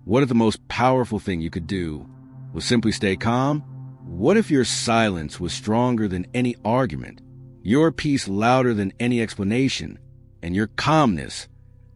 What if the most powerful thing you could do was simply stay calm? What if your silence was stronger than any argument, your peace louder than any explanation, and your calmness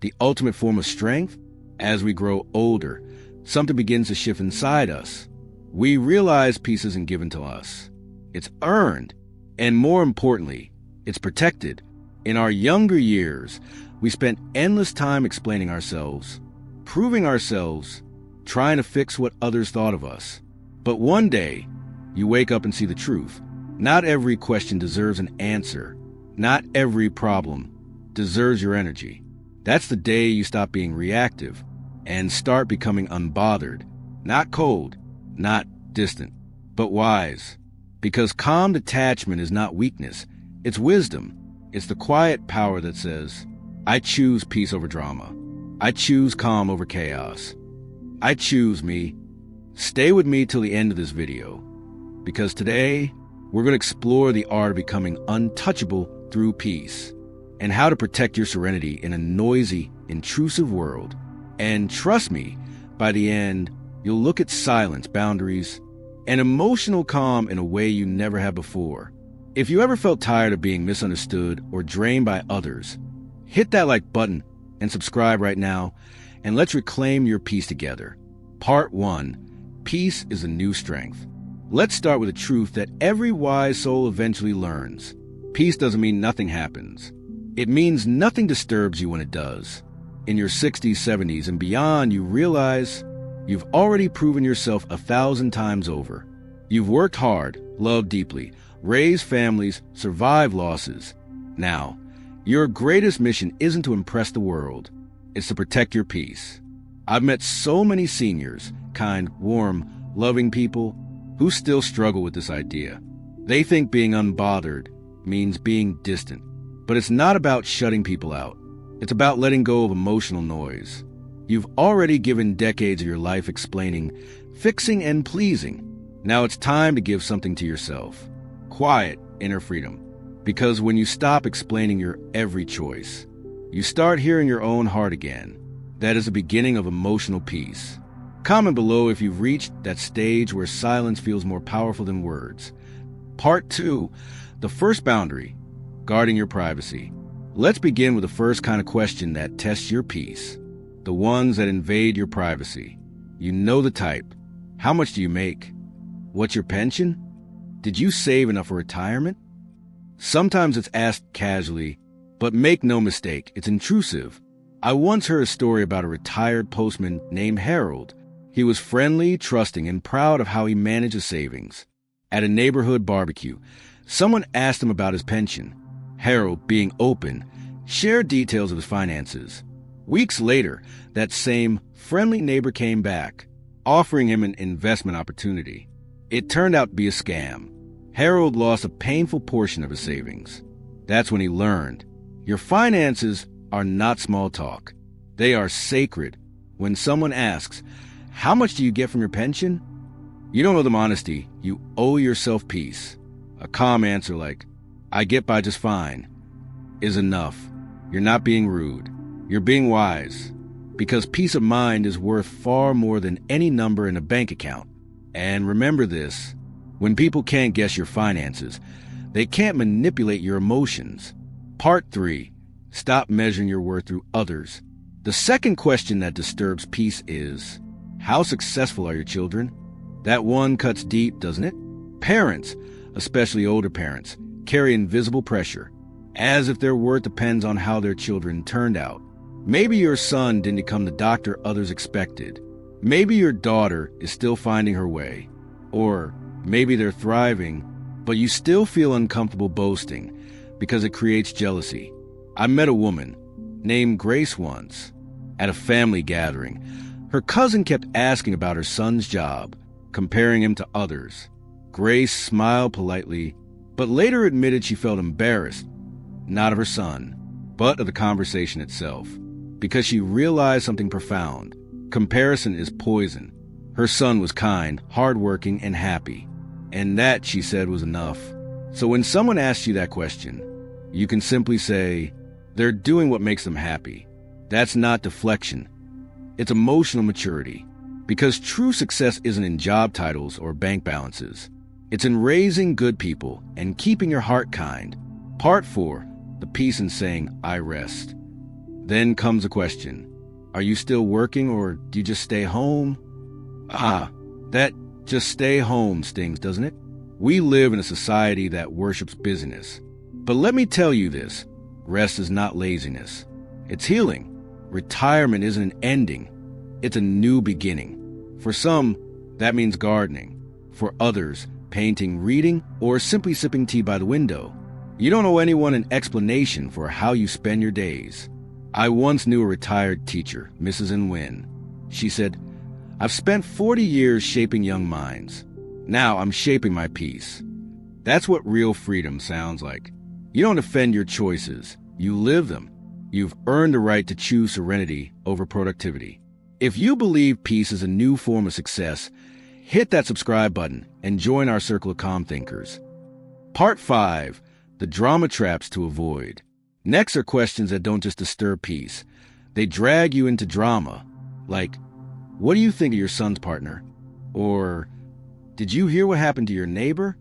the ultimate form of strength? As we grow older, something begins to shift inside us. We realize peace isn't given to us. It's earned, and more importantly, it's protected. In our younger years, we spent endless time explaining ourselves, proving ourselves, trying to fix what others thought of us. But one day, you wake up and see the truth. Not every question deserves an answer. Not every problem deserves your energy. That's the day you stop being reactive and start becoming unbothered. Not cold, not distant, but wise. Because calm detachment is not weakness, it's wisdom. It's the quiet power that says, I choose peace over drama. I choose calm over chaos. I choose me. Stay with me till the end of this video, because today we're going to explore the art of becoming untouchable through peace and how to protect your serenity in a noisy, intrusive world. And trust me, by the end, you'll look at silence, boundaries, and emotional calm in a way you never have before. If you ever felt tired of being misunderstood or drained by others, hit that like button and subscribe right now, and let's reclaim your peace together. Part 1. Peace is a new strength. Let's start with the truth that every wise soul eventually learns. Peace doesn't mean nothing happens. It means nothing disturbs you when it does. In your 60s, 70s, and beyond, you realize you've already proven yourself 1,000 times over. You've worked hard, loved deeply, raised families, survived losses. Now, your greatest mission isn't to impress the world. It's to protect your peace. I've met so many seniors, kind, warm, loving people who still struggle with this idea. They think being unbothered means being distant. But it's not about shutting people out. It's about letting go of emotional noise. You've already given decades of your life explaining, fixing, and pleasing. Now it's time to give something to yourself. Quiet inner freedom. Because when you stop explaining your every choice, you start hearing your own heart again. That is the beginning of emotional peace. Comment below if you've reached that stage where silence feels more powerful than words. Part 2. The first boundary. Guarding your privacy. Let's begin with the first kind of question that tests your peace. The ones that invade your privacy. You know the type. How much do you make? What's your pension? Did you save enough for retirement? Sometimes it's asked casually, but make no mistake, it's intrusive. I once heard a story about a retired postman named Harold. He was friendly, trusting, and proud of how he managed his savings. At a neighborhood barbecue, someone asked him about his pension. Harold, being open, shared details of his finances. Weeks later, that same friendly neighbor came back, offering him an investment opportunity. It turned out to be a scam. Harold lost a painful portion of his savings. That's when he learned, your finances are not small talk. They are sacred. When someone asks, how much do you get from your pension? You don't owe them honesty. You owe yourself peace. A calm answer like, I get by just fine, is enough. You're not being rude. You're being wise. Because peace of mind is worth far more than any number in a bank account. And remember this, when people can't guess your finances, they can't manipulate your emotions. Part 3. Stop measuring your worth through others. The second question that disturbs peace is, how successful are your children? That one cuts deep, doesn't it? Parents, especially older parents, carry invisible pressure, as if their worth depends on how their children turned out. Maybe your son didn't become the doctor others expected. Maybe your daughter is still finding her way. Or maybe they're thriving, but you still feel uncomfortable boasting because it creates jealousy. I met a woman named Grace once at a family gathering. Her cousin kept asking about her son's job, comparing him to others. Grace smiled politely, but later admitted she felt embarrassed, not of her son, but of the conversation itself, because she realized something profound. Comparison is poison. Her son was kind, hardworking, and happy, and that, she said, was enough. So when someone asks you that question, you can simply say, they're doing what makes them happy. That's not deflection. It's emotional maturity. Because true success isn't in job titles or bank balances. It's in raising good people and keeping your heart kind. Part 4, the peace in saying, I rest. Then comes a question. Are you still working or do you just stay home? That just stay home stings, doesn't it? We live in a society that worships busyness. But let me tell you this, rest is not laziness. It's healing. Retirement isn't an ending. It's a new beginning. For some, that means gardening. For others, painting, reading, or simply sipping tea by the window. You don't owe anyone an explanation for how you spend your days. I once knew a retired teacher, Mrs. Nguyen. She said, I've spent 40 years shaping young minds. Now I'm shaping my peace. That's what real freedom sounds like. You don't defend your choices. You live them. You've earned the right to choose serenity over productivity. If you believe peace is a new form of success, hit that subscribe button and join our circle of calm thinkers. Part 5, the drama traps to avoid. Next are questions that don't just disturb peace. They drag you into drama. Like, what do you think of your son's partner? Or, did you hear what happened to your neighbor?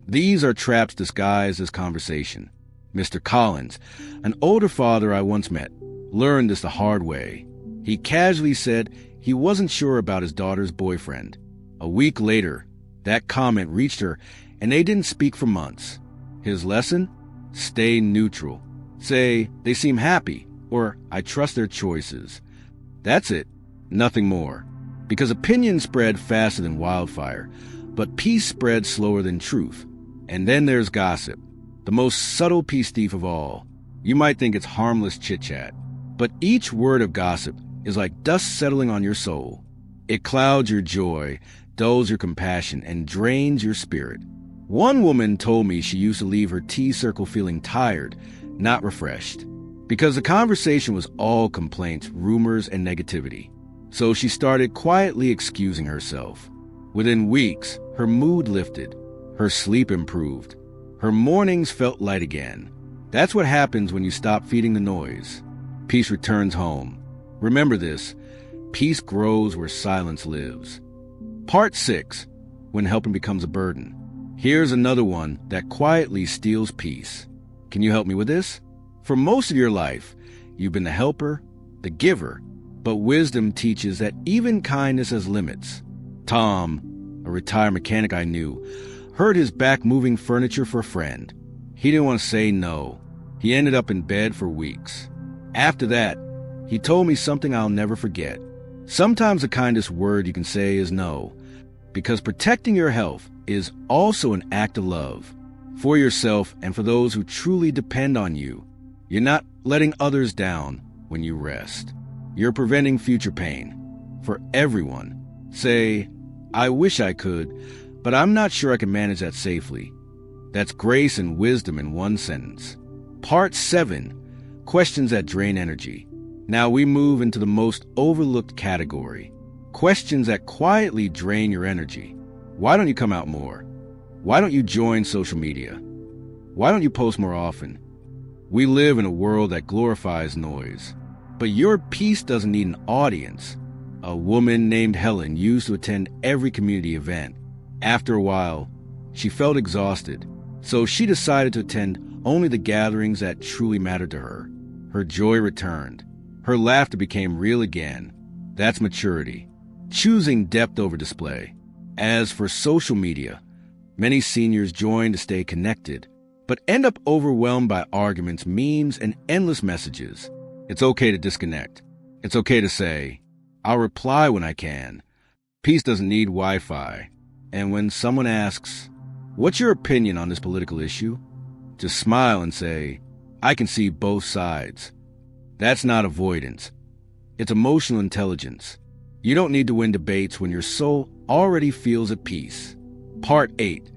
These are traps disguised as conversation. Mr. Collins, an older father I once met, learned this the hard way. He casually said he wasn't sure about his daughter's boyfriend. A week later, that comment reached her, and they didn't speak for months. His lesson? Stay neutral. Say, they seem happy, or I trust their choices. That's it. Nothing more. Because opinions spread faster than wildfire, but peace spreads slower than truth. And then there's gossip, the most subtle peace thief of all. You might think it's harmless chit-chat, but each word of gossip is like dust settling on your soul. It clouds your joy, dulls your compassion, and drains your spirit. One woman told me she used to leave her tea circle feeling tired, not refreshed, because the conversation was all complaints, rumors, and negativity. So she started quietly excusing herself. Within weeks, her mood lifted, her sleep improved, her mornings felt light again. That's what happens when you stop feeding the noise. Peace returns home. Remember this, peace grows where silence lives. Part 6, when helping becomes a burden. Here's another one that quietly steals peace. Can you help me with this? For most of your life, you've been the helper, the giver, but wisdom teaches that even kindness has limits. Tom, a retired mechanic I knew, hurt his back moving furniture for a friend. He didn't want to say no. He ended up in bed for weeks. After that, he told me something I'll never forget. Sometimes the kindest word you can say is no, because protecting your health is also an act of love. For yourself and for those who truly depend on you. You're not letting others down when you rest. You're preventing future pain. For everyone. Say, I wish I could, but I'm not sure I can manage that safely. That's grace and wisdom in one sentence. Part 7, questions that drain energy. Now we move into the most overlooked category. Questions that quietly drain your energy. Why don't you come out more? Why don't you join social media? Why don't you post more often? We live in a world that glorifies noise. But your peace doesn't need an audience. A woman named Helen used to attend every community event. After a while, she felt exhausted, so she decided to attend only the gatherings that truly mattered to her. Her joy returned. Her laughter became real again. That's maturity. Choosing depth over display. As for social media, many seniors join to stay connected, but end up overwhelmed by arguments, memes, and endless messages. It's okay to disconnect. It's okay to say, I'll reply when I can. Peace doesn't need Wi-Fi. And when someone asks, what's your opinion on this political issue? Just smile and say, I can see both sides. That's not avoidance. It's emotional intelligence. You don't need to win debates when your soul already feels at peace. Part 8,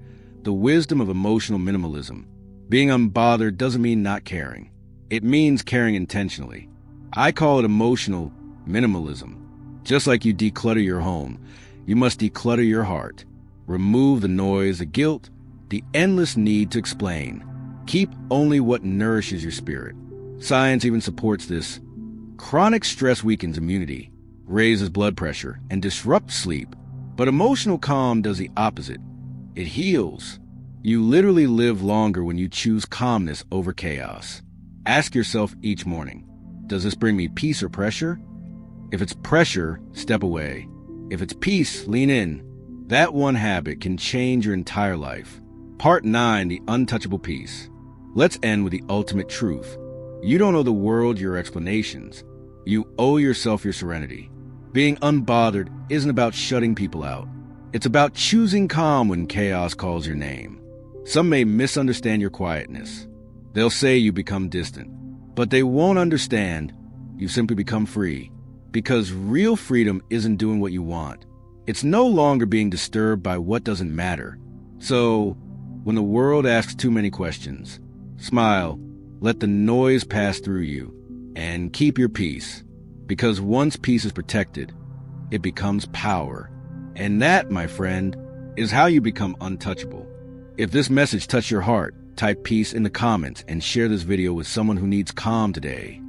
the wisdom of emotional minimalism. Being unbothered doesn't mean not caring. It means caring intentionally. I call it emotional minimalism. Just like you declutter your home, you must declutter your heart. Remove the noise, the guilt, the endless need to explain. Keep only what nourishes your spirit. Science even supports this. Chronic stress weakens immunity. raises blood pressure, and disrupts sleep. But emotional calm does the opposite. It heals. You literally live longer when you choose calmness over chaos. Ask yourself each morning, does this bring me peace or pressure? If it's pressure, step away. If it's peace, lean in. That one habit can change your entire life. Part 9, the untouchable peace. Let's end with the ultimate truth. You don't owe the world your explanations. You owe yourself your serenity. Being unbothered isn't about shutting people out. It's about choosing calm when chaos calls your name. Some may misunderstand your quietness. They'll say you become distant. But they won't understand you simply become free. Because real freedom isn't doing what you want. It's no longer being disturbed by what doesn't matter. So, when the world asks too many questions, smile, let the noise pass through you, and keep your peace. Because once peace is protected, it becomes power. And that, my friend, is how you become untouchable. If this message touched your heart, type peace in the comments and share this video with someone who needs calm today.